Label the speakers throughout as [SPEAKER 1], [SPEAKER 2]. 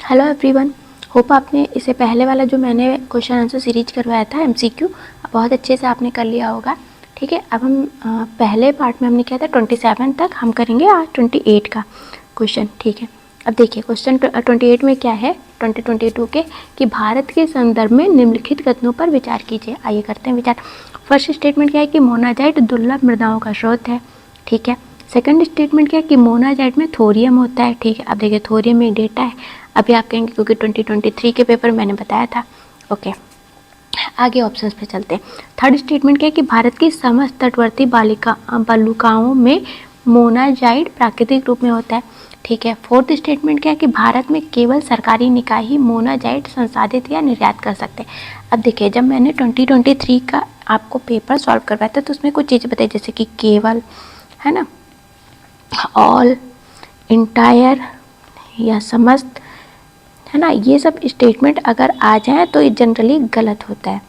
[SPEAKER 1] Hello everyone, hope आपने इससे पहले वाला जो मैंने क्वेश्चन आंसर सीरीज करवाया था एमसीक्यू बहुत अच्छे से आपने कर लिया होगा। ठीक है, अब हम पहले पार्ट में हमने किया था 27 तक, हम करेंगे आज 28 का क्वेश्चन। ठीक है, अब देखिए क्वेश्चन 28 में क्या है 2022 के कि भारत के संदर्भ में निम्नलिखित कथनों पर विचार कीजिए। आइए करते हैं विचार। फर्स्ट स्टेटमेंट क्या है कि मोनाजाइट दुर्लभ मृदाओं का स्रोत है। ठीक है, सेकंड स्टेटमेंट क्या है कि मोनाजाइट में थोरियम होता है। ठीक है, अब देखिए थोरियम में डेटा है, अभी आप कहेंगे क्योंकि 2023 के पेपर मैंने बताया था। ओके, आगे ऑप्शंस पे चलते हैं। थर्ड स्टेटमेंट क्या है कि भारत की समस्त तटवर्ती बालुकाओं में मोनाजाइट प्राकृतिक रूप में होता है। ठीक है, फोर्थ स्टेटमेंट क्या है कि भारत में केवल सरकारी निकाय ही मोनाजाइट संसाधित या निर्यात कर सकते हैं। अब देखिए जब मैंने 2023 का आपको पेपर सॉल्व करवाया था तो उसमें कुछ चीज़ें बताई, जैसे कि केवल, है ना, ऑल, इंटायर या समस्त, है ना, ये सब स्टेटमेंट अगर आ जाए तो ये जनरली गलत होता है।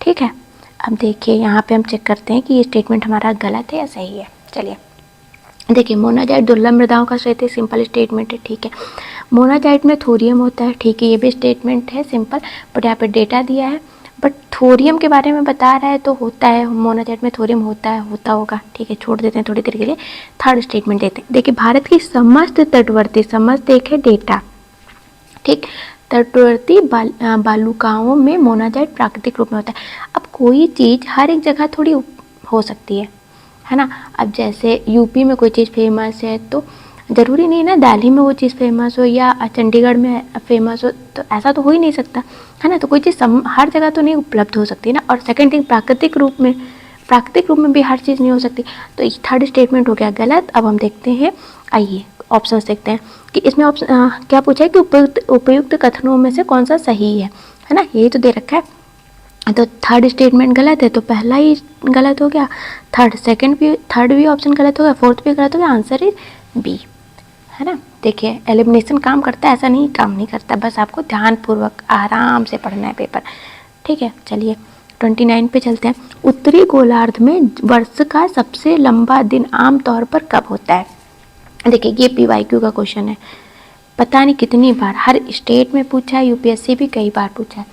[SPEAKER 1] ठीक है, अब देखिए यहाँ पे हम चेक करते हैं कि ये स्टेटमेंट हमारा गलत है या सही है। चलिए देखिए, मोनाजाइट दुर्लभ मृदाओं का स्रोत है, सिंपल स्टेटमेंट है। ठीक है, मोनाजाइट में थोरियम होता है। ठीक है, ये भी स्टेटमेंट है सिंपल, बट यहाँ पे डेटा दिया है, बट थोरियम के बारे में बता रहा है तो होता है, मोनाजाइट में थोरियम होता है, होता होगा। ठीक है, छोड़ देते हैं थोड़ी देर के लिए। थर्ड स्टेटमेंट देते हैं। देखिए भारत की समस्त तटवर्ती, समस्त एक है डेटा, ठीक, तटवर्ती बालुकाओं में मोनाजाइट प्राकृतिक रूप में होता है। अब कोई चीज़ हर एक जगह थोड़ी हो सकती है ना। अब जैसे यूपी में कोई चीज़ फेमस है तो ज़रूरी नहीं ना दिल्ली में वो चीज़ फेमस हो या चंडीगढ़ में फेमस हो, तो ऐसा तो हो ही नहीं सकता, है ना। तो कोई चीज़ हर जगह तो नहीं उपलब्ध हो सकती ना। और सेकंड थिंग, प्राकृतिक रूप में भी हर चीज़ नहीं हो सकती। तो थर्ड स्टेटमेंट हो गया गलत। अब हम देखते हैं, आइए ऑप्शंस देखते हैं कि इसमें ऑप्शन क्या पूछा है कि उपयुक्त कथनों में से कौन सा सही है ना, यही तो दे रखा है। तो थर्ड स्टेटमेंट गलत है तो पहला ही गलत हो गया, थर्ड भी ऑप्शन गलत हो गया, फोर्थ भी गलत हो गया, आंसर इज बी, है ना। देखिए एलिमिनेशन काम करता है, ऐसा नहीं काम नहीं करता, बस आपको ध्यानपूर्वक आराम से पढ़ना है पेपर। ठीक है, चलिए 29 पे चलते हैं। उत्तरी गोलार्ध में वर्ष का सबसे लंबा दिन आमतौर पर कब होता है। देखिए ये PYQ का क्वेश्चन है, पता नहीं कितनी बार हर स्टेट में पूछा है, यूपीएससी भी कई बार पूछा है,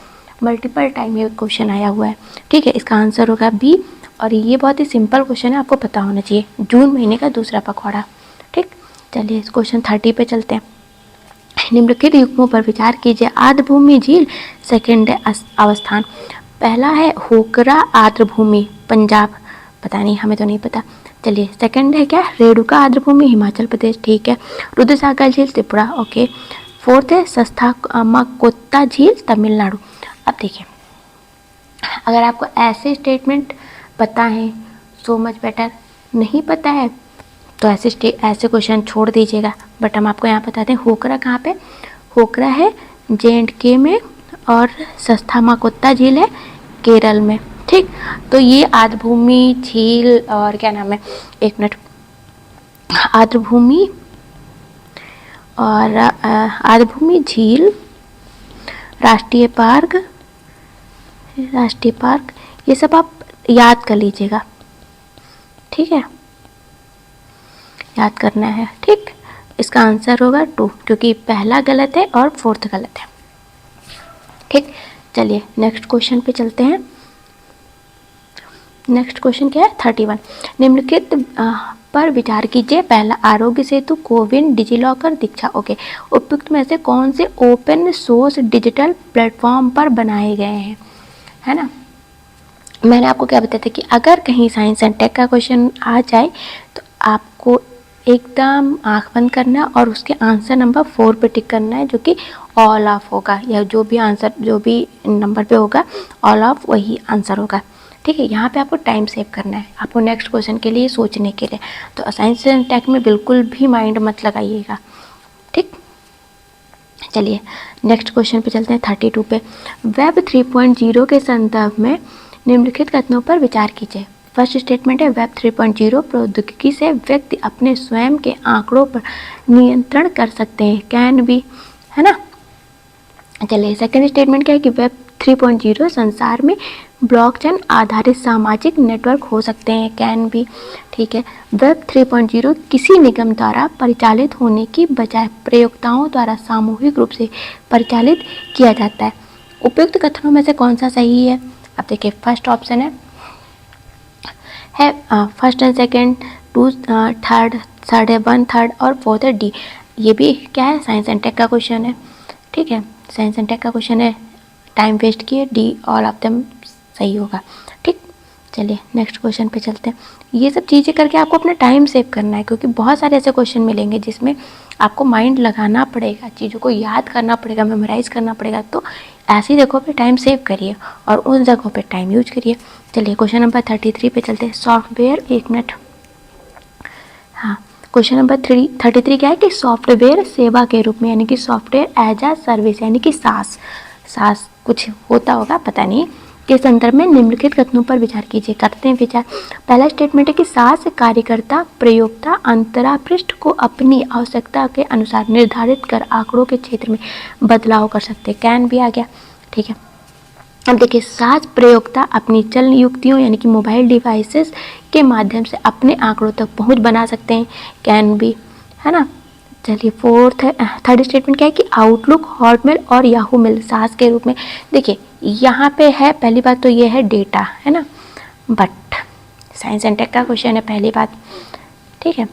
[SPEAKER 1] मल्टीपल टाइम ये क्वेश्चन आया हुआ है। ठीक है, इसका आंसर होगा बी। और ये बहुत ही सिंपल क्वेश्चन है, आपको पता होना चाहिए, जून महीने का दूसरा पखवाड़ा। ठीक, चलिए इस क्वेश्चन 30 पे चलते हैं। निम्नलिखित युग्मों पर विचार कीजिए। आर्द्रभूमि झील, सेकंड अवस्थान, पहला है होकरा आर्द्रभूमि पंजाब, पता नहीं, हमें तो नहीं पता। चलिए सेकंड है क्या, रेणुका आर्द्रभूमि हिमाचल प्रदेश। ठीक है, रुद्रसागर झील त्रिपुरा। ओके, फोर्थ है सस्थामाकोत्ता झील तमिलनाडु। अब देखिए अगर आपको ऐसे स्टेटमेंट पता है सो मच बेटर, नहीं पता है तो ऐसे क्वेश्चन छोड़ दीजिएगा। बट हम आपको यहाँ बताते हैं होकरा कहाँ पे, होकरा है JNK में और सस्थामाकोत्ता झील है केरल में। ठीक, तो ये आर्द्रभूमि झील और क्या नाम है, एक मिनट, आर्द्रभूमि और आर्द्रभूमि झील, राष्ट्रीय पार्क ये सब आप याद कर लीजिएगा। ठीक है, याद करना है। ठीक, इसका आंसर होगा 2, क्योंकि पहला गलत है और फोर्थ गलत है। ठीक, चलिए नेक्स्ट क्वेश्चन पे चलते हैं। नेक्स्ट क्वेश्चन क्या है 31। निम्नलिखित पर विचार कीजिए। पहला, आरोग्य सेतु, कोविन, डिजिलॉकर, दीक्षा। ओके, उपयुक्त में से कौन से ओपन सोर्स डिजिटल प्लेटफॉर्म पर बनाए गए हैं, है ना। मैंने आपको क्या बताया था कि अगर कहीं साइंस एंड टेक का क्वेश्चन आ जाए तो आपको एकदम आंख बंद करना है और उसके आंसर नंबर 4 पे टिक करना है, जो कि ऑल ऑफ होगा, या जो भी आंसर जो भी नंबर पे होगा ऑल ऑफ वही आंसर होगा। ठीक है, यहाँ पे आपको टाइम सेव करना है, आपको नेक्स्ट क्वेश्चन के लिए सोचने के लिए। तो साइंस एंड टेक में बिल्कुल भी माइंड मत लगाइएगा। ठीक, चलिए नेक्स्ट क्वेश्चन पे चलते हैं 32 पे। वेब 3.0 के संदर्भ में निम्नलिखित कथनों पर विचार कीजिए। फर्स्ट स्टेटमेंट है वेब 3.0 प्रौद्योगिकी से व्यक्ति अपने स्वयं के आंकड़ों पर नियंत्रण कर सकते हैं, कैन बी, है ना। चलिए सेकंड स्टेटमेंट क्या है कि वेब 3.0 संसार में ब्लॉकचेन आधारित सामाजिक नेटवर्क हो सकते हैं, कैन भी, ठीक है। वेब 3.0 किसी निगम द्वारा परिचालित होने की बजाय प्रयोक्ताओं द्वारा सामूहिक रूप से परिचालित किया जाता है। उपयुक्त कथनों में से कौन सा सही है? अब देखिए, फर्स्ट ऑप्शन है first and second, two third, third है वन थर्ड और फोर्थ है डी। ये भी क्या है? साइंस एंड टेक का क्वेश्चन है, ठीक है, साइंस एंड टेक का क्वेश्चन है। टाइम वेस्ट किए, डी ऑल ऑफ देम सही होगा, ठीक। चलिए नेक्स्ट क्वेश्चन पे चलते हैं। ये सब चीज़ें करके आपको अपना टाइम सेव करना है, क्योंकि बहुत सारे ऐसे क्वेश्चन मिलेंगे जिसमें आपको माइंड लगाना पड़ेगा, चीज़ों को याद करना पड़ेगा, मेमोराइज करना पड़ेगा। तो ऐसी जगहों पे टाइम सेव करिए और उन जगहों पे टाइम यूज करिए। चलिए क्वेश्चन नंबर 33 पे चलते हैं। सॉफ्टवेयर, एक मिनट, हाँ, क्वेश्चन नंबर 33 क्या है कि सॉफ्टवेयर सेवा के रूप में, यानी कि सॉफ्टवेयर एज अ सर्विस, यानी कि सास कुछ होता होगा, पता नहीं, के संदर्भ में निम्नलिखित कथनों पर विचार कीजिए। करते हैं विचार। पहला स्टेटमेंट है कि सास कार्यकर्ता प्रयोक्ता अंतरापृष्ठ को अपनी आवश्यकता के अनुसार निर्धारित कर आंकड़ों के क्षेत्र में बदलाव कर सकते हैं, कैन भी आ गया, ठीक है। अब देखिए, सास प्रयोक्ता अपनी चल युक्तियों यानी कि मोबाइल डिवाइसेस के माध्यम से अपने आंकड़ों तक पहुंच बना सकते हैं, कैन भी, है ना। चलिए थर्ड स्टेटमेंट क्या है कि आउटलुक, हॉटमेल और याहू मेल सास के रूप में। देखिए यहाँ पे है, पहली बात तो ये है डेटा, है ना, बट साइंस एंड टेक का क्वेश्चन है, पहली बात, ठीक है।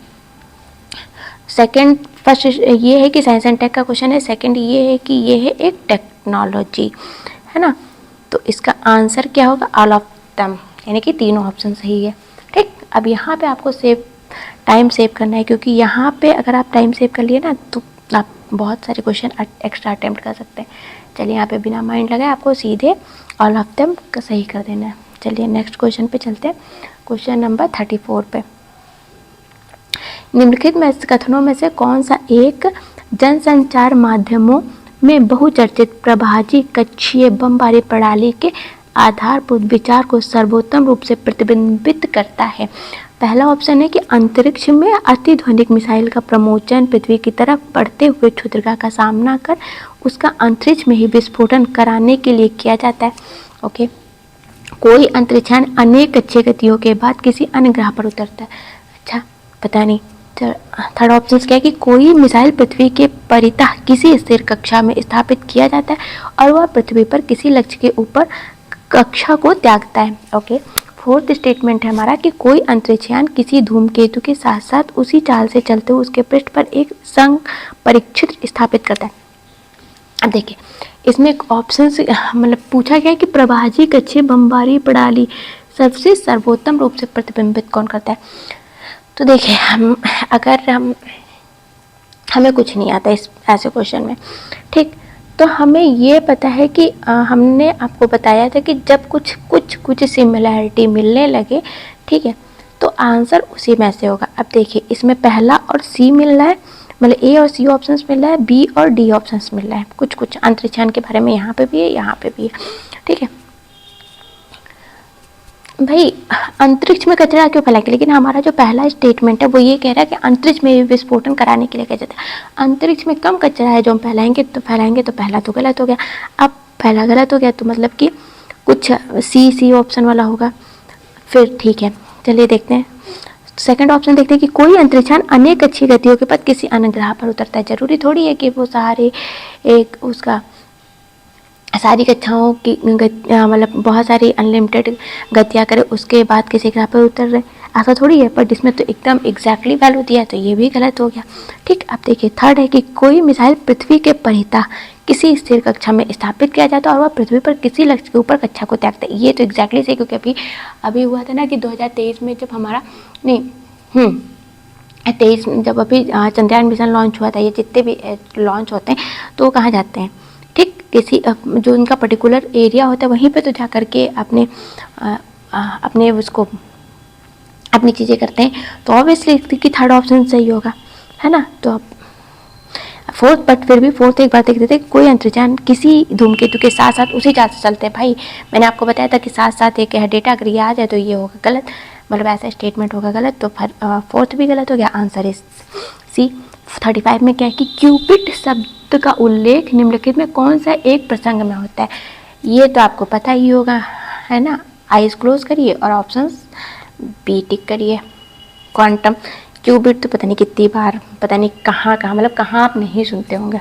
[SPEAKER 1] सेकंड, फर्स्ट ये है कि साइंस एंड टेक का क्वेश्चन है, सेकंड ये है कि ये है एक टेक्नोलॉजी, है ना। तो इसका आंसर क्या होगा? ऑल ऑफ देम, यानी कि तीनों ऑप्शन सही है, ठीक। अब यहाँ पे आपको टाइम सेव करना है, क्योंकि यहाँ पे अगर आप टाइम सेव कर लिए ना तो आप बहुत सारे क्वेश्चन एक्स्ट्रा अटेम्प्ट कर सकते हैं। चलिए यहाँ पे बिना माइंड लगाए आपको सीधे ऑल ऑफ देम का सही कर देना है। चलिए नेक्स्ट क्वेश्चन पे चलते हैं, क्वेश्चन नंबर 34 पे। निम्नलिखित में कथनों में से कौन सा एक जनसंचार माध्यमों में बहुचर्चित प्रभाजी कक्षीय बमबारी प्रणाली के आधारभूत विचार को सर्वोत्तम रूप से प्रतिबिंबित करता है? पहला ऑप्शन है कि अंतरिक्ष में अतिध्वनिक मिसाइल का प्रमोचन पृथ्वी की तरफ बढ़ते हुए क्षुद्रग्रह का सामना कर उसका अंतरिक्ष में ही विस्फोटन कराने के लिए किया जाता है, ओके। कोई अंतरिक्षयान अनेक कक्षीय गतियों के बाद किसी अन्य ग्रह पर उतरता है, अच्छा पता नहीं। थर्ड ऑप्शन क्या है कि कोई मिसाइल पृथ्वी के परितः किसी स्थिर कक्षा में स्थापित किया जाता है और वह पृथ्वी पर किसी लक्ष्य के ऊपर कक्षा को त्यागता है, ओके। फोर्थ स्टेटमेंट है हमारा कि कोई अंतरिक्षयान किसी धूमकेतु के साथ साथ उसी चाल से चलते हुए उसके पृष्ठ पर एक संग परीक्षित स्थापित करता है। अब देखिए इसमें एक ऑप्शन से मतलब पूछा गया है कि प्रभाजी कक्षीय बमबारी प्रणाली सबसे सर्वोत्तम रूप से प्रतिबिंबित कौन करता है। तो देखिए हमें कुछ नहीं आता इस ऐसे क्वेश्चन में, ठीक। तो हमें ये पता है कि हमने आपको बताया था कि जब कुछ सिमिलैरिटी मिलने लगे, ठीक है, तो आंसर उसी में से होगा। अब देखिए इसमें पहला और सी मिल रहा है, मतलब ए और सी ऑप्शंस मिल रहा है, बी और डी ऑप्शंस मिल रहा है, कुछ अंतरिक्षयान के बारे में यहाँ पे भी है, यहाँ पे भी है, ठीक है। भाई अंतरिक्ष में कचरा क्यों फैलाएंगे, लेकिन हमारा जो पहला स्टेटमेंट है वो ये कह रहा है कि अंतरिक्ष में विस्फोटन कराने के लिए कहा जाता है। अंतरिक्ष में कम कचरा है जो हम फैलाएंगे तो पहला तो गलत हो गया। अब पहला गलत हो गया तो मतलब कि कुछ सी ऑप्शन वाला होगा, फिर ठीक है। चलिए देखते हैं सेकंड ऑप्शन, देखते हैं कि कोई अंतरिक्षयान अनेक अच्छी गतियों के बाद किसी अन्य ग्रह पर उतरता है। जरूरी थोड़ी है कि वो सारी कक्षाओं की मतलब बहुत सारी अनलिमिटेड गतियाँ करे उसके बाद किसी ग्रह पर उतर रहे, ऐसा थोड़ी है। बट इसमें तो एकदम एग्जैक्टली वैल्यू दिया है तो ये भी गलत हो गया, ठीक। अब देखिए थर्ड है कि कोई मिसाइल पृथ्वी के परितः किसी स्थिर कक्षा में स्थापित किया जाता है और वह पृथ्वी पर किसी लक्ष्य के ऊपर कक्षा को त्यागता है। ये तो एग्जैक्टली सही, क्योंकि अभी हुआ था ना कि 2023 में जब हमारा 23 जब अभी चंद्रयान मिशन लॉन्च हुआ था, ये जितने भी लॉन्च होते हैं तो कहाँ जाते हैं, ठीक, किसी जो उनका पर्टिकुलर एरिया होता है वहीं पे तो जा करके अपने उसको अपनी चीज़ें करते हैं। तो ऑब्वियसली कि थर्ड ऑप्शन सही होगा, है ना। तो अब फोर्थ, बट फिर भी फोर्थ एक बात देख देते, कोई अंतरिक्षयान किसी धूमकेतु के साथ साथ उसी चाल से चलते हैं। भाई मैंने आपको बताया था कि साथ साथ एक है डेटा, अगर ये आ जाए तो ये होगा गलत, मतलब ऐसा स्टेटमेंट होगा गलत। तो फोर्थ भी गलत हो गया, आंसर इज सी। 35 में क्या है कि क्यूपिड शब्द का उल्लेख निम्नलिखित में कौन सा एक प्रसंग में होता है। ये तो आपको पता ही होगा, है ना। आइज क्लोज करिए और ऑप्शंस बी टिक करिए। क्वांटम क्यूबिट तो पता नहीं कितनी बार, पता नहीं कहाँ कहाँ, मतलब कहाँ आप नहीं सुनते होंगे।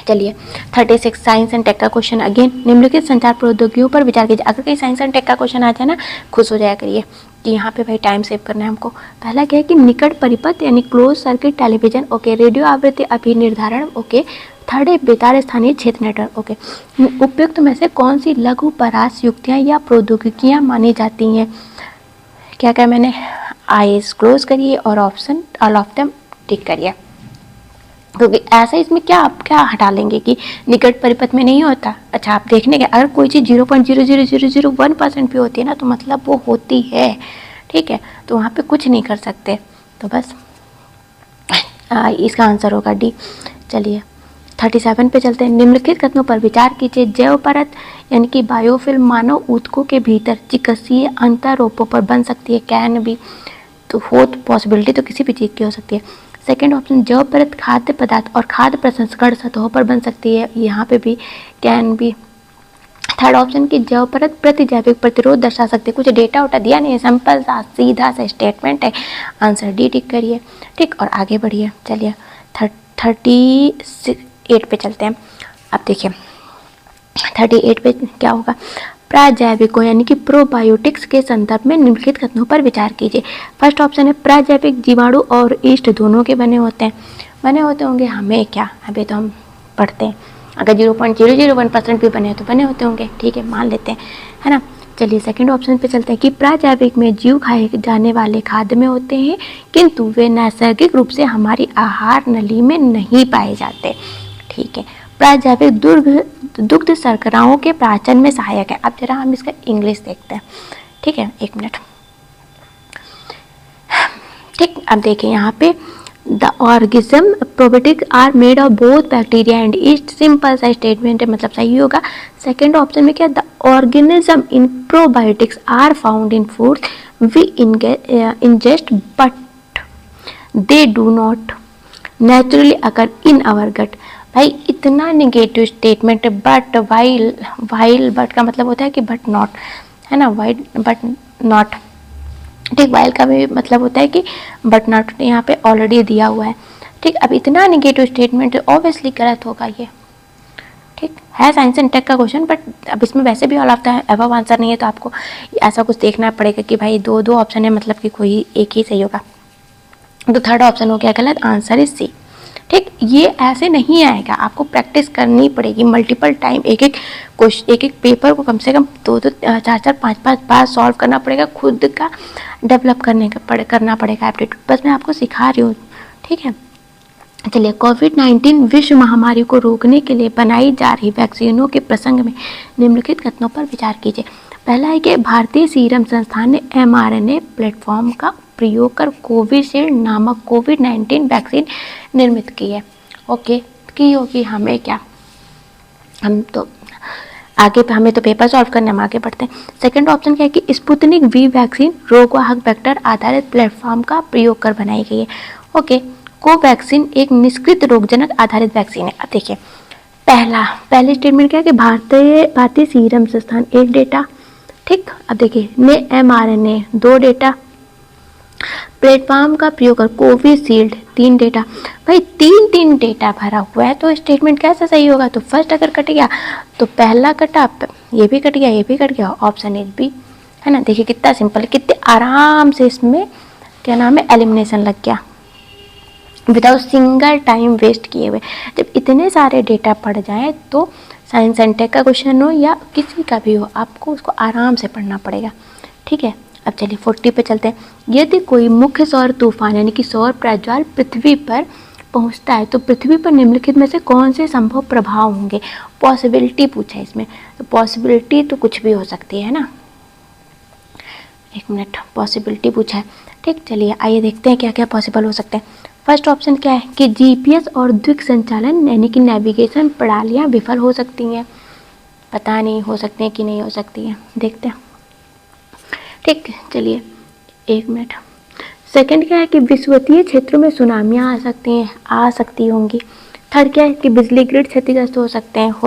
[SPEAKER 1] चलिए 36 साइंस एंड टेक का क्वेश्चन अगेन, निम्नलिखित संचार प्रौद्योगिकियों पर विचार कीजिए। अगर कहीं साइंस एंड टेक का क्वेश्चन आ जाए ना, खुश हो जाया करिए कि यहाँ पे भाई टाइम सेव करना है हमको। पहला क्या है कि निकट परिपथ यानी close circuit television, okay. Radio आवृत्ति अभिनिर्धारण, ओके। थर्ड है बेतार स्थानीय क्षेत्र नेटवर्क, ओके। उपयुक्त में से कौन सी लघु परास युक्तियाँ या प्रौद्योगिकियाँ मानी जाती हैं? क्या क्या मैंने आईज क्लोज करिए और ऑप्शन ऑल ऑफ देम टिक करिए, क्योंकि ऐसा इसमें क्या आप क्या हटा लेंगे कि निकट परिपथ में नहीं होता। अच्छा आप देखने के अगर कोई चीज़ 0.00001% भी होती है ना, तो मतलब वो होती है, ठीक है, तो वहाँ पे कुछ नहीं कर सकते। तो बस इसका आंसर होगा डी। चलिए 37 पे चलते हैं। निम्नलिखित कथनों पर विचार कीजिए। जैव परत यानी कि बायोफिल्म मानव ऊतकों के भीतर चिकित्सीय अंतरोपों पर बन सकती है, कैन भी, तो हो तो पॉसिबिलिटी तो किसी भी चीज़ की हो सकती है। सेकेंड ऑप्शन जैव परत खाद्य पदार्थ और खाद्य प्रसंस्करण सतहों पर बन सकती है, यहाँ पे भी कैन भी। थर्ड ऑप्शन की जैव परत प्रतिजैविक प्रतिरोध दर्शा सकती है, कुछ डेटा उटा दिया नहीं है, सिंपल सा सीधा सा स्टेटमेंट है, आंसर डी टिक करिए, ठीक, और आगे बढ़िए। चलिए 38 पे चलते हैं। अब देखिए 38 पे क्या होगा, प्राजैविकों यानी कि प्रोबायोटिक्स के संदर्भ में निम्नलिखित कथनों पर विचार कीजिए। फर्स्ट ऑप्शन है प्राजैविक जीवाणु और ईस्ट दोनों के बने होते होंगे, हमें क्या, अभी तो हम पढ़ते हैं, अगर 0.001% भी बने तो बने होते होंगे, ठीक है, मान लेते हैं, है ना। चलिए सेकंड ऑप्शन पे चलते हैं कि प्राजैविक में जीव खाए जाने वाले खाद्य में होते हैं, किंतु वे नैसर्गिक रूप से हमारी आहार नली में नहीं पाए जाते, ठीक है। प्राजैविक दुग्ध शर्कराओं के पाचन में सहायक है। अब जरा हम इसका इंग्लिश देखते हैं, ठीक है, एक मिनट, ठीक। अब देखिए यहाँ पे the organism probiotic are made of both bacteria and yeast, simple सा स्टेटमेंट है, मतलब सही होगा। सेकंड ऑप्शन में क्या, the organism in probiotics are found in foods we ingest but they do not naturally occur in our gut. भाई इतना negative statement है, बट वाइल बट का मतलब होता है कि बट नॉट, है ना, वाइल बट नॉट, ठीक। वाइल का भी मतलब होता है कि बट नॉट यहाँ पे ऑलरेडी दिया हुआ है, ठीक। अब इतना निगेटिव स्टेटमेंट ऑब्वियसली गलत होगा ये, ठीक है। साइंस एंड टेक का क्वेश्चन, बट अब इसमें वैसे भी all of the above answer नहीं है, तो आपको ऐसा कुछ देखना पड़ेगा कि भाई दो ऑप्शन है, मतलब कि कोई एक ही सही होगा। तो थर्ड ऑप्शन हो गया गलत, आंसर इज सी, ठीक। ये ऐसे नहीं आएगा, आपको प्रैक्टिस करनी पड़ेगी मल्टीपल टाइम, एक एक पेपर को कम से कम 2 4 5 बार सॉल्व करना पड़ेगा, खुद का डेवलप करना पड़ेगा एप्टीट्यूड, बस मैं आपको सिखा रही हूँ, ठीक है। चलिए कोविड-19 विश्व महामारी को रोकने के लिए बनाई जा रही वैक्सीनों के प्रसंग में निम्नलिखित कथनों पर विचार कीजिए। पहला है कि भारतीय सीरम संस्थान ने mRNA प्लेटफॉर्म का प्रयोग कर कोविशील्ड नामक कोविड-19 वैक्सीन निर्मित की है, ओके, की होगी, हमें क्या, हम तो आगे हमें तो पेपर सॉल्व करने, हम आगे बढ़ते हैं। सेकंड ऑप्शन क्या है कि स्पुतनिक वी वैक्सीन रोगवाहक वेक्टर आधारित प्लेटफॉर्म का प्रयोग कर बनाई गई है, ओके। कोवैक्सीन एक निष्क्रिय रोगजनक आधारित वैक्सीन है। अब देखिए पहली स्टेटमेंट क्या है कि भारतीय सीरम संस्थान एक डेटा, ठीक। अब देखिए ने mRNA 2 डेटा, प्लेटफॉर्म का प्रयोग कर कोविशील्ड 3 डेटा, भाई 3 डेटा भरा हुआ है, तो स्टेटमेंट कैसे सही होगा, तो फर्स्ट अगर कट गया तो पहला कटा, ये भी कट गया, ये भी कट गया, ऑप्शन इज बी, है ना। देखिए कितना सिंपल, कितने आराम से इसमें क्या नाम है एलिमिनेशन लग गया विदाउट सिंगल टाइम वेस्ट किए हुए। जब इतने सारे डेटा पढ़ जाएं तो साइंस एंड टेक का क्वेश्चन हो या किसी का भी हो, आपको उसको आराम से पढ़ना पड़ेगा, ठीक है। अब चलिए 40 पे चलते हैं। यदि कोई मुख्य सौर तूफान यानी कि सौर प्रज्वाल पृथ्वी पर पहुंचता है तो पृथ्वी पर निम्नलिखित में से कौन से संभव प्रभाव होंगे, पॉसिबिलिटी पूछा है इसमें, तो पॉसिबिलिटी तो कुछ भी हो सकती है ना, एक मिनट, पॉसिबिलिटी पूछा है, ठीक। चलिए आइए देखते हैं क्या क्या पॉसिबल हो सकते हैं। फर्स्ट ऑप्शन क्या है कि जीपीएस और द्विक संचालन यानी कि नेविगेशन प्रणालियाँ विफल हो सकती हैं, पता नहीं हो सकती हैं कि नहीं हो सकती हैं, देखते हैं, ठीक। चलिए एक मिनट। सेकंड क्या है कि विषुवतीय क्षेत्रों में सुनामियाँ आ सकती होंगी, थर्ड क्या है कि बिजली ग्रिड क्षतिग्रस्त हो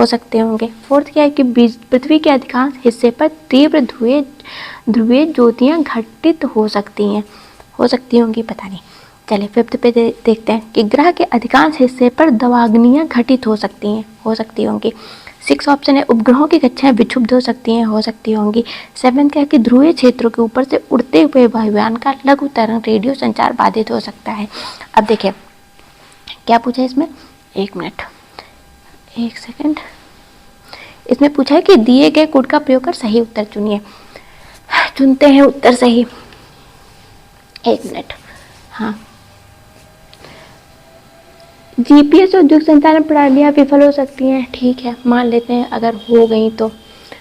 [SPEAKER 1] सकते होंगे। फोर्थ क्या है कि पृथ्वी के अधिकांश हिस्से पर तीव्र ध्रुवीय ज्योतियां घटित हो सकती होंगी, पता नहीं। चलिए फिफ्थ पे देखते हैं कि ग्रह के अधिकांश हिस्से पर दवाग्नियां घटित हो सकती होंगी। सिक्स ऑप्शन है उपग्रहों की कक्षाएं विक्षुब्ध हो सकती होंगी। सेवन क्या है कि ध्रुवीय क्षेत्रों के ऊपर से उड़ते हुए वायुयान का लघु तरंग रेडियो संचार बाधित हो सकता है। अब देखिए क्या पूछा है इसमें, एक मिनट, एक सेकंड। इसमें पूछा है कि दिए गए कोड का प्रयोग कर सही उत्तर चुनिए। चुनते हैं उत्तर सही, एक मिनट। हाँ, जीपीएस और द्वीप संचालन प्रणालियाँ विफल हो सकती हैं, ठीक है, मान लेते हैं अगर हो गई तो।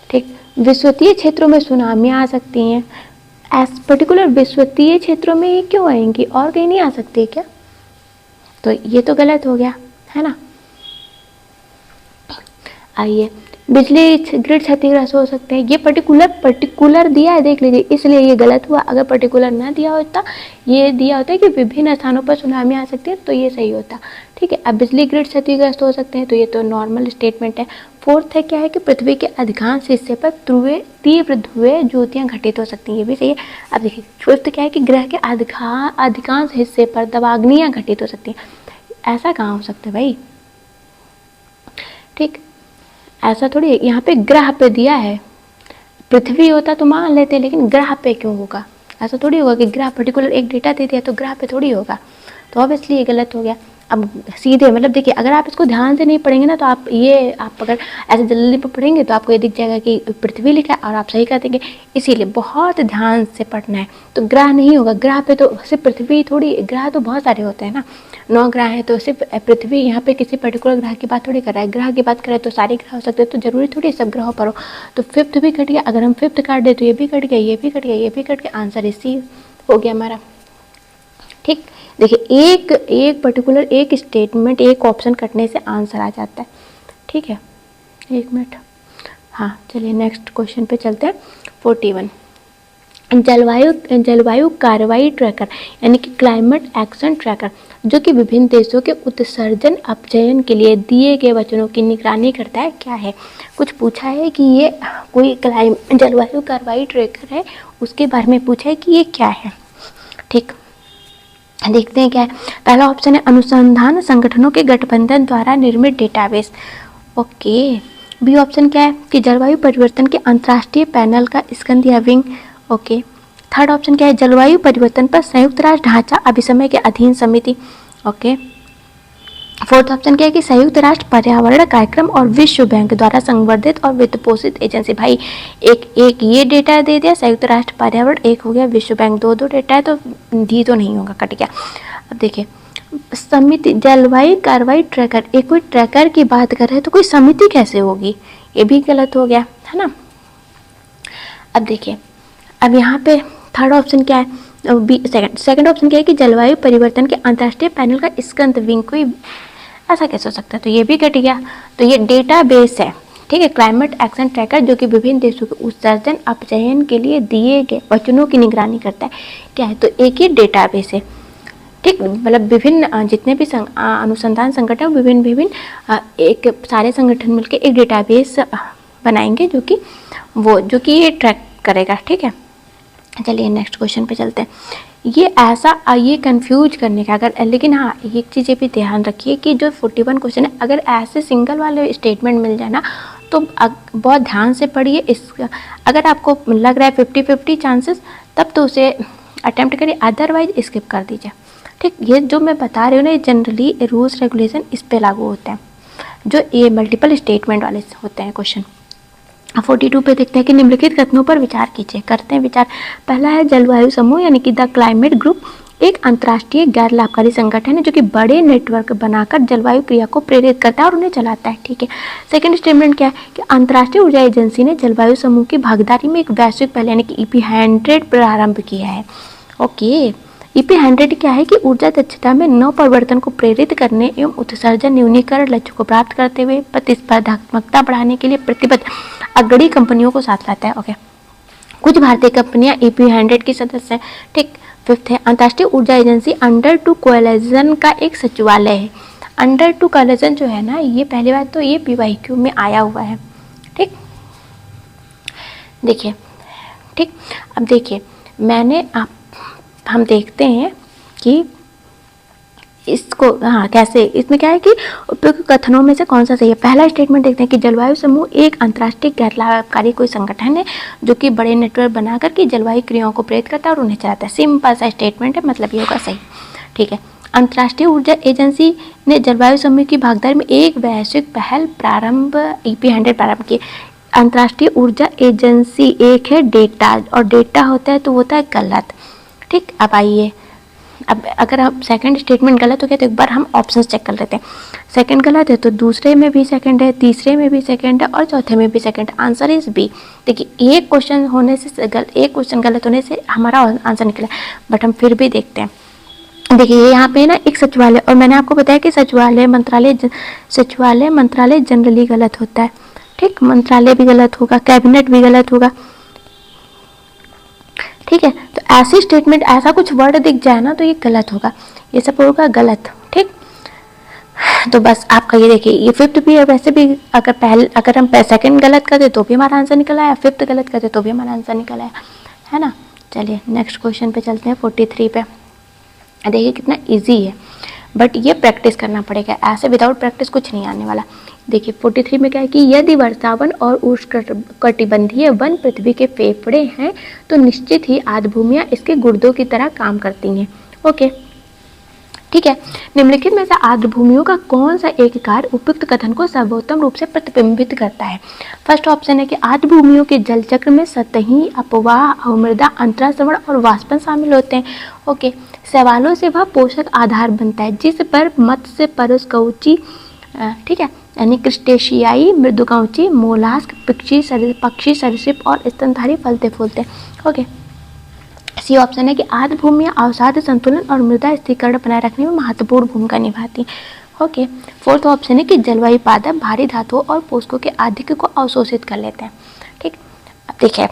[SPEAKER 1] ठीक, विश्वतीय क्षेत्रों में सुनामियाँ आ सकती हैं। एस पर्टिकुलर विश्वतीय क्षेत्रों में ये क्यों आएंगी, और कहीं नहीं आ सकती क्या? तो ये तो गलत हो गया है ना। आइए, बिजली ग्रिड क्षतिग्रस्त हो सकते हैं, ये पर्टिकुलर दिया है, देख लीजिए, इसलिए ये गलत हुआ। अगर पर्टिकुलर ना दिया होता, ये दिया होता है कि विभिन्न स्थानों पर सुनामी आ सकती है, तो ये सही होता। ठीक है, अब बिजली ग्रिड क्षतिग्रस्त हो सकते हैं, तो ये तो नॉर्मल स्टेटमेंट है। फोर्थ है क्या है कि पृथ्वी के अधिकांश हिस्से पर तीव्र ध्रुवीय ज्योतियां घटित हो सकती हैं, ये भी सही है। अब देखिए फिफ्थ क्या है कि ग्रह के अधिकांश हिस्से पर दवाग्नियां घटित हो सकती हैं। ऐसा कहाँ हो सकता है भाई? ठीक, ऐसा थोड़ी, यहाँ पे ग्रह पे दिया है, पृथ्वी होता तो मान लेते, लेकिन ग्रह पे क्यों होगा? ऐसा थोड़ी होगा कि ग्रह पर्टिकुलर एक डेटा दे दिया तो ग्रह पे थोड़ी होगा, तो ऑब्वियसली ये गलत हो गया। अब सीधे मतलब देखिए, अगर आप इसको ध्यान से नहीं पढ़ेंगे ना, तो आप अगर ऐसे जल्दी पर पढ़ेंगे तो आपको ये दिख जाएगा कि पृथ्वी लिखा है और आप सही कर देंगे। इसीलिए बहुत ध्यान से पढ़ना है। तो ग्रह नहीं होगा, ग्रह पे तो सिर्फ पृथ्वी थोड़ी, ग्रह तो बहुत सारे होते हैं ना, 9 ग्रह हैं, तो सिर्फ पृथ्वी यहाँ पे किसी पर्टिकुलर ग्रह की बात थोड़ी कर रहा है। ग्रह की बात करें तो सारे ग्रह हो सकते हैं, तो जरूरी थोड़ी सब ग्रहों पर हो। तो फिफ्थ भी कट गया, अगर हम फिफ्थ काट दे तो ये भी कट गया, ये भी कट गया, ये भी कट गया, आंसर इसी हो गया हमारा। ठीक, देखिए एक पर्टिकुलर एक स्टेटमेंट एक ऑप्शन कटने से आंसर आ जाता है। ठीक है, एक मिनट। हाँ चलिए नेक्स्ट क्वेश्चन पे चलते हैं। 41 जलवायु कार्रवाई ट्रैकर यानी कि क्लाइमेट एक्शन ट्रैकर, जो कि विभिन्न देशों के उत्सर्जन अपचयन के लिए दिए गए वचनों की निगरानी करता है, क्या है? कुछ पूछा है कि ये कोई जलवायु कार्रवाई ट्रैकर है, उसके बारे में पूछा है कि ये क्या है। ठीक, देखते हैं क्या है। पहला ऑप्शन है अनुसंधान संगठनों के गठबंधन द्वारा निर्मित डेटाबेस। ओके। बी ऑप्शन क्या है कि जलवायु परिवर्तन के अंतर्राष्ट्रीय पैनल का स्कंध या विंग। ओके। थर्ड ऑप्शन क्या है जलवायु परिवर्तन पर संयुक्त राष्ट्र ढांचा अभिसमय के अधीन समिति। ओके। फोर्थ ऑप्शन क्या है कि संयुक्त राष्ट्र पर्यावरण कार्यक्रम और विश्व बैंक द्वारा संवर्धित और वित्त पोषित एजेंसी। भाई एक ये डेटा दे दिया संयुक्त राष्ट्र पर्यावरण, एक हो गया विश्व बैंक, दो डेटा है तो डी तो नहीं होगा, कट गया। अब देखिए समिति, जलवायु कार्रवाई ट्रैकर, एक कोई ट्रैकर की बात कर रहे हैं तो कोई समिति कैसे होगी, ये भी गलत हो गया है ना। अब देखिए अब यहाँ पे थर्ड ऑप्शन क्या है, सेकंड ऑप्शन क्या है कि जलवायु परिवर्तन के अंतर्राष्ट्रीय पैनल का स्कंद विंग, कोई ऐसा कैसे हो सकता है, तो ये भी कट गया। तो ये डेटाबेस है, ठीक है, क्लाइमेट एक्शन ट्रैकर, जो कि विभिन्न देशों के उत्सर्जन अपचयन के लिए दिए गए वचनों की निगरानी करता है, क्या है, तो एक ही डेटाबेस है। ठीक, मतलब विभिन्न जितने भी अनुसंधान संगठन विभिन्न एक सारे संगठन मिलकर एक डेटाबेस बनाएंगे जो कि ये ट्रैक करेगा। ठीक है, चलिए नेक्स्ट क्वेश्चन पे चलते हैं। ये कंफ्यूज करने का अगर, लेकिन हाँ एक चीज़ ये भी ध्यान रखिए कि जो 41 क्वेश्चन है, अगर ऐसे सिंगल वाले स्टेटमेंट मिल जाए ना तो बहुत ध्यान से पढ़िए। अगर आपको लग रहा है 50-50 चांसेस, तब तो उसे अटेम्प्ट करिए, अदरवाइज स्किप कर दीजिए। ठीक, ये जो मैं बता रही हूँ ना, ये जनरली रूल्स रेगुलेशन इस पे लागू होते हैं, जो ये मल्टीपल स्टेटमेंट वाले होते हैं क्वेश्चन। 42 पे देखते हैं कि निम्नलिखित कथनों पर विचार कीजिए। करते हैं विचार। पहला है जलवायु समूह यानी कि द क्लाइमेट ग्रुप एक अंतर्राष्ट्रीय गैर लाभकारी संगठन है जो कि बड़े नेटवर्क बनाकर जलवायु क्रिया को प्रेरित करता है और उन्हें चलाता है। ठीक है। सेकंड स्टेटमेंट क्या है कि अंतर्राष्ट्रीय ऊर्जा एजेंसी ने जलवायु समूह की भागीदारी में एक वैश्विक पहल यानी कि EP100 प्रारंभ किया है। ओके, EP100 क्या है कि ऊर्जा दक्षता में नव परिवर्तन को प्रेरित करने एवं उत्सर्जन न्यूनीकरण लक्ष्य को प्राप्त करते हुए प्रतिस्पर्धात्मकता बढ़ाने के लिए प्रतिबद्ध अग्रणी कंपनियों को साथ लाता है। ओके, कुछ भारतीय कंपनियां EP100 की सदस्य हैं। ठीक, फिफ्थ है अंतर्राष्ट्रीय ऊर्जा एजेंसी अंडर टू कोएलिशन का एक सचिवालय है। अंडर टू कोलिजन जो है ना, ये पहली बात तो ये PYQ में आया हुआ है, ठीक। देखिए, ठीक, अब देखिए हम देखते हैं कि इसको, हाँ कैसे, इसमें क्या है कि उपयुक्त कथनों में से कौन सा सही है। पहला स्टेटमेंट देखते हैं कि जलवायु समूह एक अंतर्राष्ट्रीय गैर लाभकारी कोई संगठन है जो कि बड़े नेटवर्क बनाकर के जलवायु क्रियाओं को प्रेरित करता है और उन्हें चलाता है। सिंपल सा स्टेटमेंट है, मतलब ये होगा सही, ठीक है। अंतर्राष्ट्रीय ऊर्जा एजेंसी ने जलवायु समूह की भागीदारी में एक वैश्विक पहल प्रारंभ EP100 प्रारंभ की। अंतर्राष्ट्रीय ऊर्जा एजेंसी एक है डेटा, और डेटा होता है तो होता है गलत, ठीक। अब आइए, अब अगर हम सेकंड स्टेटमेंट गलत हो गया तो एक बार हम ऑप्शंस चेक कर लेते हैं। सेकंड गलत है तो दूसरे में भी सेकंड है, तीसरे में भी सेकंड है और चौथे में भी सेकंड। Answer is B. देखिए एक क्वेश्चन गलत होने से हमारा आंसर निकला, बट हम फिर भी देखते हैं। देखिए यहाँ पे ना एक सचिवालय, और मैंने आपको बताया कि सचिवालय मंत्रालय जनरली गलत होता है, ठीक। मंत्रालय भी गलत होगा, कैबिनेट भी गलत होगा, ठीक है। तो ऐसे स्टेटमेंट, ऐसा कुछ वर्ड दिख जाए ना तो ये गलत होगा, ये सब होगा गलत, ठीक। तो बस आपका ये देखिए, ये फिफ्थ भी है। वैसे भी अगर हम सेकंड गलत करते तो भी हमारा आंसर निकल आया, फिफ्थ गलत करते तो भी हमारा आंसर निकल आया, है ना। चलिए नेक्स्ट क्वेश्चन पे चलते हैं, 43 पे। देखिए कितना इजी है, बट ये प्रैक्टिस करना पड़ेगा, ऐसे विदाउट प्रैक्टिस कुछ नहीं आने वाला। देखिए 43 में क्या है कि यदि वर्षावन और उष्णकटिबंधीय वन पृथ्वी के फेफड़े हैं तो निश्चित ही आर्द्रभूमियां इसके गुर्दों की तरह काम करती हैं। ओके, ठीक है। निम्नलिखित में से आर्द्रभूमियों का कौन सा एक कार्य उपयुक्त कथन को सर्वोत्तम रूप से प्रतिबिंबित करता है। फर्स्ट ऑप्शन है कि आर्द्रभूमियों के जल चक्र में सतही अपवाह, अवमृदा, अंतराश्रवण और वाष्पन शामिल होते हैं। ओके, शैवालों से वह पोषक आधार बनता है जिस पर मत्स्य, परस्कौची, ठीक है, यानी क्रिस्टेशियाई, मृदुकवची, मोलास्क, पक्षी, सरीसृप और स्तनधारी फलते फूलते हैं। ओके, सी ऑप्शन है कि आर्द्रभूमियां अवसाद संतुलन और मृदा स्थिरीकरण बनाए रखने में महत्वपूर्ण भूमिका निभाती हैं। ओके, फोर्थ ऑप्शन है कि जलवायु पादप भारी धातुओं और पोषकों के आधिक्य को अवशोषित कर लेते हैं, ठीक। अब देखिए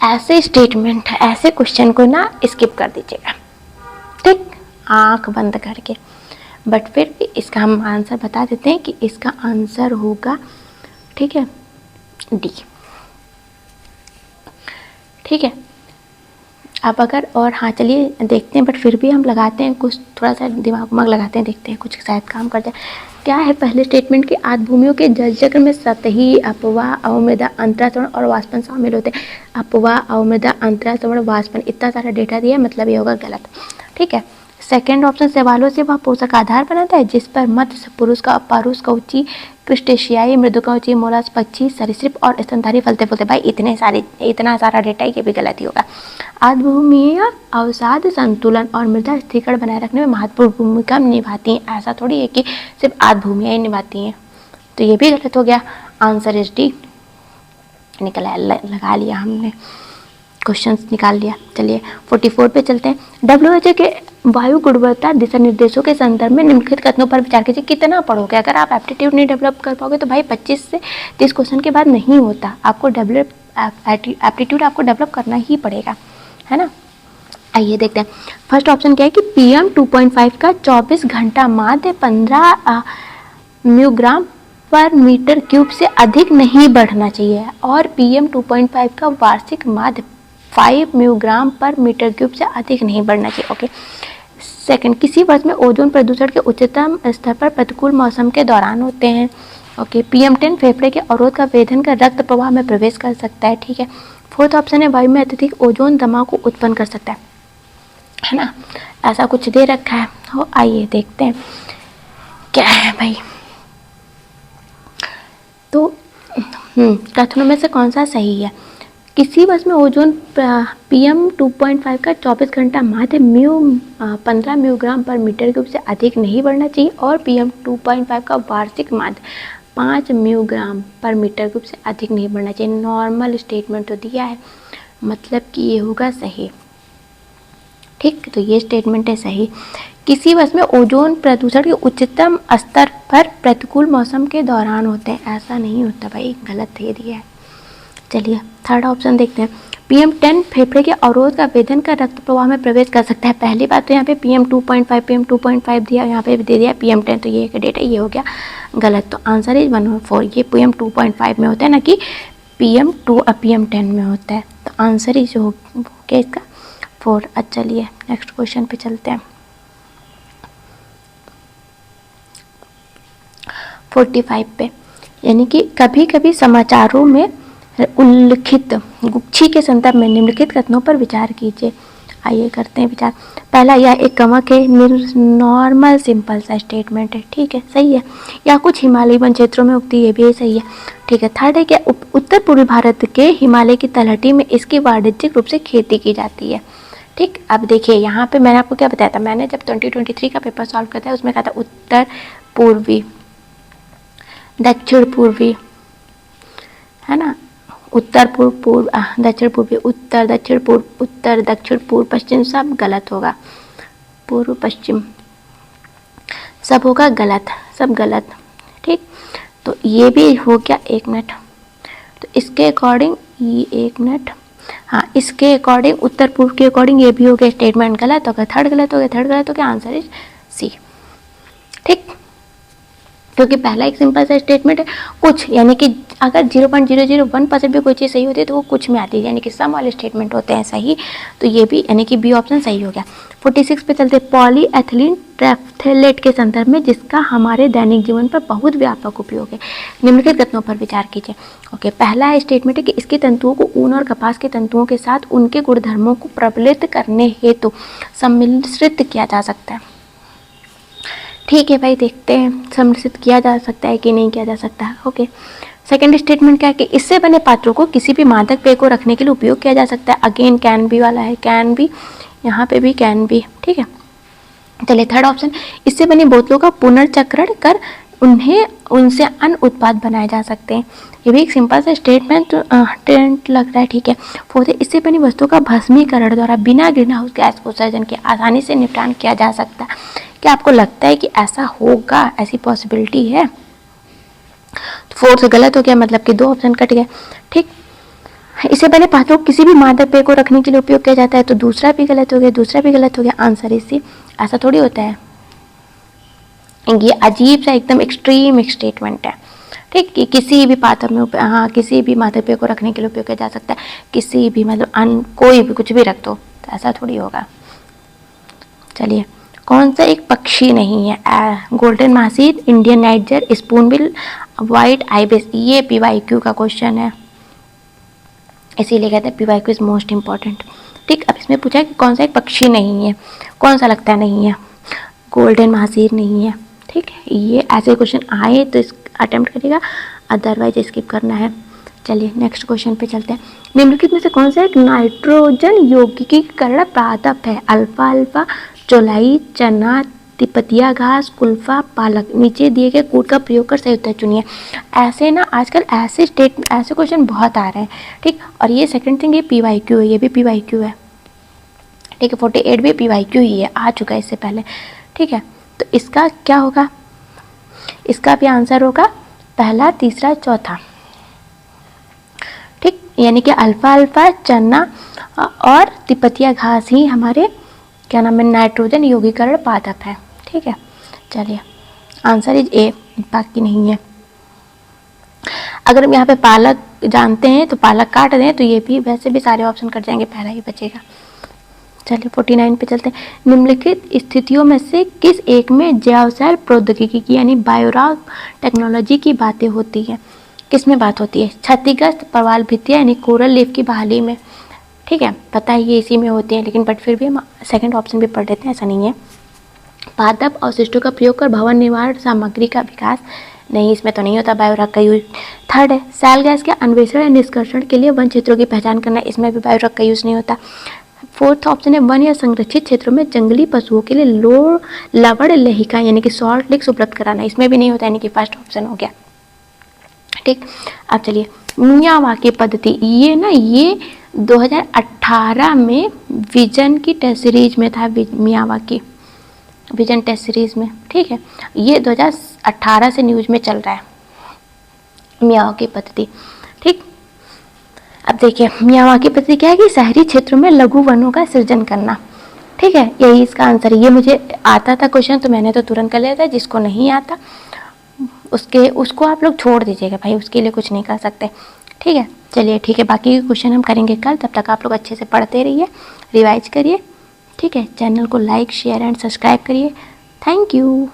[SPEAKER 1] ऐसे स्टेटमेंट, ऐसे क्वेश्चन को ना स्किप कर दीजिएगा, ठीक, आंख बंद करके। बट फिर भी इसका हम आंसर बता देते हैं कि इसका आंसर होगा, ठीक है, डी, ठीक है। अब अगर, और हाँ चलिए देखते हैं, बट फिर भी हम लगाते हैं कुछ, थोड़ा सा दिमाग लगाते हैं, देखते हैं कुछ शायद काम कर जाए। क्या है पहले स्टेटमेंट कि आर्द्रभूमियों के जल चक्र में सतही, अपवाह, अवमृदा, अंतराश्रवण और वाष्पन शामिल होते हैं। अपवाह, अवमृदा, अंतराश्रवण, वाष्पन, इतना सारा डेटा दिया, मतलब ये होगा गलत, ठीक है। सेकेंड ऑप्शन, शैवालों से वह पोषक आधार बनाता है जिस पर मत्स्य, परस्कौची, क्रिस्टेशियाई, मृदुकवची, मोलास्क, पक्षी, सरीसृप और स्तनधारी फलते फूलते। भाई इतना सारा डेटा, ये भी गलत ही होगा। आर्द्रभूमियां अवसाद संतुलन और मृदा स्थिरीकरण बनाए रखने में महत्वपूर्ण भूमिका निभाती हैं। ऐसा थोड़ी है कि सिर्फ आर्द्रभूमियां ही निभाती हैं, तो ये भी गलत हो गया। आंसर इज डी निकला, लगा लिया हमने, क्वेश्चंस निकाल लिया। चलिए 44 पे चलते हैं। WHO के वायु गुणवत्ता दिशा निर्देशों के संदर्भ में निम्नलिखित कथनों पर विचार कीजिए। कितना पढ़ोगे, अगर आप एप्टीट्यूड नहीं डेवलप कर पाओगे तो भाई 25 से 30 क्वेश्चन के बाद नहीं होता, आपको एप्टीट्यूड आपको डेवलप करना ही पड़ेगा, है ना। आइए देखते हैं, फर्स्ट ऑप्शन क्या है कि PM 2.5 का 24 घंटा माध्य 15 म्यूग्राम पर मीटर क्यूब से अधिक नहीं बढ़ना चाहिए, और PM 2.5 का वार्षिक माध्य 5 म्यूग्राम पर मीटर क्यूब से अधिक नहीं बढ़ना चाहिए। ओके, सेकंड, किसी वर्ष में ओजोन प्रदूषण के उच्चतम स्तर पर प्रतिकूल मौसम के दौरान होते हैं। ओके, PM 10 फेफड़े के अवरोध का वेधन कर रक्त प्रवाह में प्रवेश कर सकता है, ठीक है। फोर्थ ऑप्शन है वायु में अत्यधिक ओजोन दबाव को उत्पन्न कर सकता है ना, ऐसा कुछ दे रखा है। हो आइए देखते हैं क्या है भाई। तो कथनों में से कौन सा सही है। किसी वर्ष में ओजोन PM 2.5 का 24 घंटा माध्य 15 म्यूग्राम पर मीटर क्यूब से अधिक नहीं बढ़ना चाहिए, और PM 2.5 का वार्षिक माध्य 5 म्यूग्राम पर मीटर क्यूब से अधिक नहीं बढ़ना चाहिए। नॉर्मल स्टेटमेंट तो दिया है, मतलब कि ये होगा सही, ठीक। तो ये स्टेटमेंट है सही। किसी वर्ष में ओजोन प्रदूषण के उच्चतम स्तर पर प्रतिकूल मौसम के दौरान होते हैं, ऐसा नहीं होता भाई, गलत दे दिया है। चलिए थर्ड ऑप्शन देखते हैं। PM10 फेफड़े के अवरोध का वेदन कर रक्त प्रवाह में प्रवेश कर सकता है। पहली बात तो यहाँ पे PM2.5 PM2.5 दिया, यहाँ पे भी दे दिया PM10, तो ये एक डेट है, ये हो गया गलत। तो आंसर इज 1 और 4। ये PM2.5 में होता है ना कि PM10 में होता है। तो आंसर इज हो गया इसका 4। अच्छा चलिए नेक्स्ट क्वेश्चन पे चलते हैं। 45 पे, यानी कि कभी कभी समाचारों में उल्लिखित गुच्छी के संदर्भ में निम्नलिखित कथनों पर विचार कीजिए। आइए करते हैं विचार। पहला, यह एक गमक है, नॉर्मल सिंपल सा स्टेटमेंट है, ठीक है, सही है। या कुछ हिमालयी वन क्षेत्रों में उगती है, भी सही है, ठीक है। थर्ड है कि उत्तर पूर्वी भारत के हिमालय की तलहटी में इसकी वाणिज्यिक रूप से खेती की जाती है, ठीक। अब देखिए यहाँ पे मैंने आपको क्या बताया था, मैंने जब 2023 का पेपर सॉल्व करता है उसमें कहा था उत्तर पूर्वी, दक्षिण पूर्वी, है ना, उत्तर पूर्व पूर्व, दक्षिण पूर्वी, उत्तर दक्षिण पूर्व, उत्तर दक्षिण पूर्व पश्चिम, सब गलत होगा। पूर्व पश्चिम सब होगा गलत, सब गलत, ठीक। तो ये भी हो गया, 1 मिनट। तो इसके अकॉर्डिंग ये 1 मिनट, हाँ, इसके अकॉर्डिंग उत्तर पूर्व के अकॉर्डिंग ये भी हो गया स्टेटमेंट गलत हो गया, थर्ड गलत हो गया, थर्ड गलत हो गया, आंसर इज सी, ठीक। क्योंकि पहला एक सिंपल सा स्टेटमेंट है, कुछ यानी कि अगर 0.001% भी कोई चीज़ सही होती है तो वो कुछ में आती है, यानी कि सम वाले स्टेटमेंट होते हैं सही। तो ये भी यानी कि बी ऑप्शन सही हो गया। 46 पे चलते, पॉलीएथिलीन ट्रैफ्थेलेट के संदर्भ में जिसका हमारे दैनिक जीवन पर बहुत व्यापक उपयोग है, निम्नलिखित कथनों पर विचार कीजिए। ओके, पहला स्टेटमेंट है कि इसके तंतुओं को ऊन और कपास के तंतुओं के साथ उनके गुणधर्मों को प्रबलित करने हेतु सम्मिश्रित किया जा सकता है, ठीक है भाई, देखते हैं सम्मिश्रित किया जा सकता है कि नहीं किया जा सकता है। ओके, सेकंड स्टेटमेंट क्या है कि इससे बने पात्रों को किसी भी मादक पेय को रखने के लिए उपयोग किया जा सकता है। अगेन कैन बी वाला है, कैन बी, यहाँ पे भी कैन बी, ठीक है। चलिए थर्ड ऑप्शन, इससे बनी बोतलों का पुनर्चक्रण कर उन्हें उनसे अन्य उत्पाद बनाए जा सकते हैं। ये भी एक सिंपल सा स्टेटमेंट लग रहा है, ठीक है। फोर्थ, इससे बनी वस्तुओं का भस्मीकरण द्वारा बिना ग्रीन हाउस गैस उत्सर्जन के आसानी से निपटान किया जा सकता है। क्या आपको लगता है कि ऐसा होगा, ऐसी पॉसिबिलिटी है? तो फोर्थ गलत हो गया, मतलब कि 2 ऑप्शन कट गए, ठीक। इससे बने पात्रों को किसी भी मादक पेय को रखने के लिए उपयोग किया जाता है, तो दूसरा भी गलत हो गया, दूसरा भी गलत हो गया, आंसर इसी। ऐसा थोड़ी होता है, ये अजीब सा एकदम एक्सट्रीम स्टेटमेंट है, ठीक। कि किसी भी पात्र में हाँ, किसी भी मादक पेय को रखने के लिए उपयोग किया जा सकता है, किसी भी मतलब कोई भी कुछ भी रख दो, तो ऐसा थोड़ी होगा। चलिए, कौन सा एक पक्षी नहीं है? Golden mahseer, Indian nightjar, spoonbill, white ibis. ये PYQ का क्वेश्चन है, इसीलिए कहते हैं PYQ इज मोस्ट इम्पॉर्टेंट, ठीक। अब इसमें पूछा है कि कौन सा एक पक्षी नहीं है, कौन सा लगता है नहीं है? गोल्डन मासीर नहीं है, ठीक है। ये ऐसे क्वेश्चन आए तो इस अटेम्प्ट करिएगा, अदरवाइज स्किप करना है। चलिए नेक्स्ट क्वेश्चन पे चलते हैं। निम्नलिखित में से कौन सा एक नाइट्रोजन यौगिकीकरण पादप है? अल्फा अल्फा, चौलाई, चना, तिपतिया घास, कुल्फा, पालक। नीचे दिए गए कोड का प्रयोग कर सही उत्तर चुनिए। ऐसे ना आजकल ऐसे क्वेश्चन बहुत आ रहे हैं, ठीक। और ये सेकंड थिंग, ये PYQ है, ये भी PYQ है, ठीक है। 48 भी PYQ ही है, आ चुका है इससे पहले, ठीक है। तो इसका क्या होगा? इसका भी आंसर होगा पहला, तीसरा, चौथा, ठीक। यानी कि अल्फा अल्फा, चना और तिपतिया घास ही हमारे क्या नाम है, नाइट्रोजन यौगिकीकरण पादप है, ठीक है। चलिए आंसर इज ए, बाकी नहीं है। अगर हम यहाँ पे पालक जानते हैं तो पालक काट दें तो ये भी, वैसे भी सारे ऑप्शन कट जाएंगे, पहला ही बचेगा। चलिए 49 पे चलते हैं। निम्नलिखित स्थितियों में से किस एक में जैव प्रौद्योगिकी की यानी बायोरॉक टेक्नोलॉजी की बातें होती है? किस में बात होती है? क्षतिग्रस्त प्रवाल भित्तियाँ यानी कोरल लीफ की बहाली में, ठीक है, पता है ये इसी में होती है, लेकिन बट फिर भी हम सेकंड ऑप्शन भी पढ़ लेते हैं, ऐसा नहीं है। पादप अवशिष्टों का प्रयोग कर भवन निर्माण सामग्री का विकास, नहीं, इसमें तो नहीं होता बायोरॉक का यूज। थर्ड है सैल गैस के अन्वेषण या निष्कर्षण के लिए वन क्षेत्रों की पहचान करना, इसमें भी बायोरॉक का यूज नहीं होता। फोर्थ ऑप्शन है वन या संरक्षित क्षेत्रों में जंगली पशुओं के लिए लवण लेहिका यानी कि सॉल्ट लिक्स उपलब्ध कराना, इसमें भी नहीं होता, यानी कि फर्स्ट ऑप्शन हो गया, ठीक। अब चलिए मियावाकी पद्धति, ये ना ये 2018 में विजन की टेस्ट सीरीज में था, मियावाकी विजन टेस्ट सीरीज में, ठीक है। ये 2018 से न्यूज में चल रहा है मियावाकी पद्धति, ठीक। अब देखिए मियावाकी पद्धति क्या है कि शहरी क्षेत्रों में लघु वनों का सृजन करना। ठीक है, यही इसका आंसर है। ये मुझे आता था क्वेश्चन तो मैंने तो तुरंत कर लिया था, जिसको नहीं आता उसको आप लोग छोड़ दीजिएगा भाई, उसके लिए कुछ नहीं कर सकते। ठीक है, चलिए ठीक है, बाकी के क्वेश्चन हम करेंगे कल। तब तक आप लोग अच्छे से पढ़ते रहिए, रिवाइज करिए। ठीक है, चैनल को लाइक शेयर एंड सब्सक्राइब करिए। Thank you.